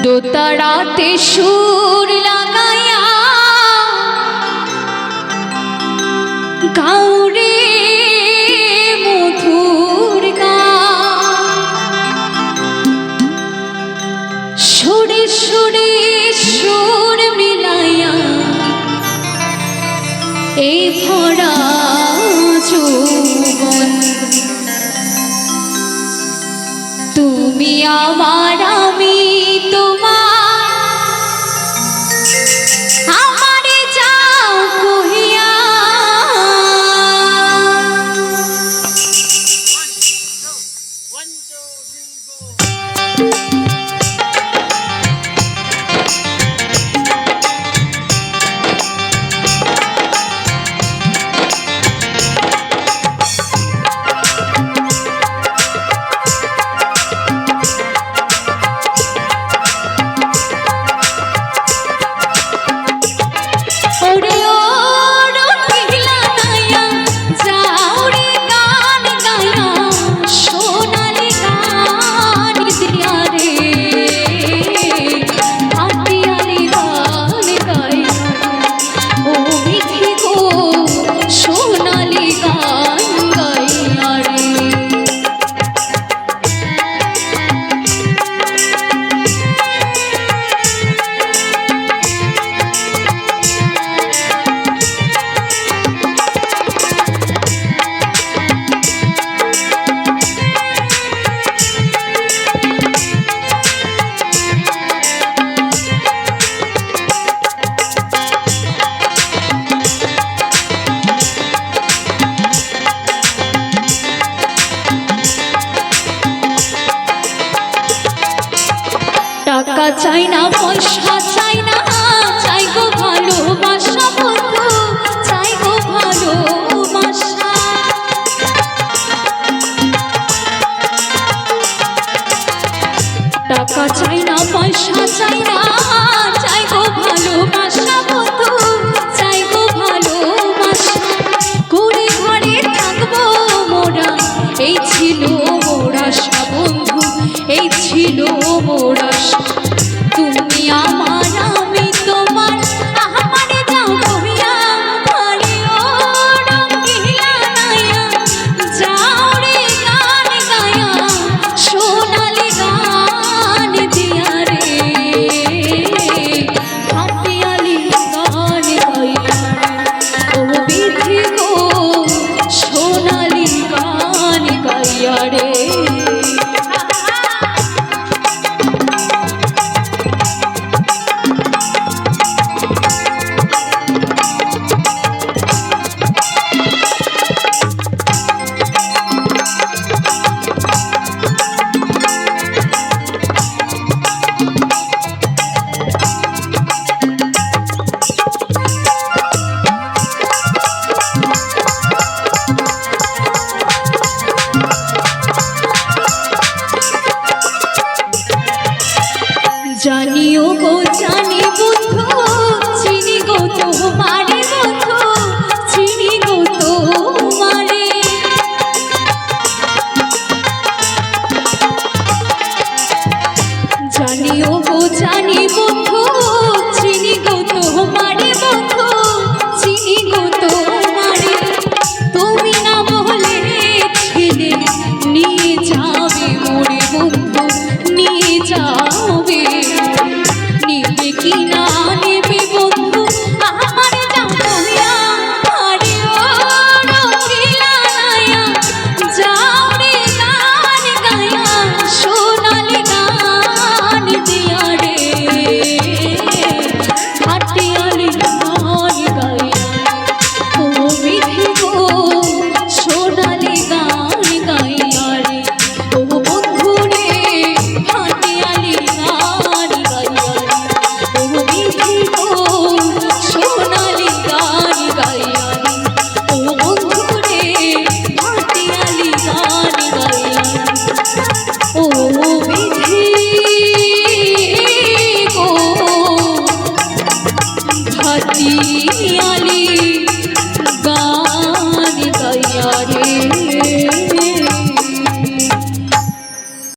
দোতারাতে সুর লাগাইয়া গাউরে মধুর গান, সুরে সুরে সুর মিলাইয়া এই ভরা যৌবন। তুমি আমার আমি তোমার, আমারে যাও কহিয়া। টাকা চাই না, পয়সা চাই না, চাই গো ভালোবাসা বন্ধু, চাই গো ভালোবাসা। টাকা চাই না, পয়সা চাই না, চাই গো ভালোবাসা বন্ধু, চাই গো ভালোবাসা। ঘুরে ঘরে থাকবো মোরা, এই ছিল মোর আশা বন্ধু, এই ছিল মোর আশা। তুমি আমার আমি তোমার, আমারে যাও কহিয়া। আরে ও রঙ্গিলা নাইয়া, যাও রে গান গায়া, সোনালি গান দিয়া রে, হাতিয়ালি গান গাইয়া ও বিধি গো, সোনালি গান গাইয়া রে। জানিও গো জানি বন্ধু, চিনি গো তোমারে বন্ধু, চিনি গো তোমারে। জানিও গো জানি বন্ধু, চিনি গো তোমারে বন্ধু, চিনি গো তোমারে। তুমি না বলে ছেলে নিয়ে যাবে মোরে বন্ধু, নিয়ে যাবে। নিবে কি না নেবে বন্ধু, আমারে যাও কহিয়া। আরে ও রঙ্গিলা নাইয়া, যাও রে গান গায়া, সোনালি গান দিয়া রে, হাতিয়ালি গান গায়া ও বিধি গো, সোনালি গান গাইয়া রে। ও বন্ধু রে, হাতিয়ালি গান গাইয়া রে, ও বিধি গো, সোনালি গান গাইয়া রে। ও বন্ধু রে, হাতিয়ালি গান গাইয়া রে, ও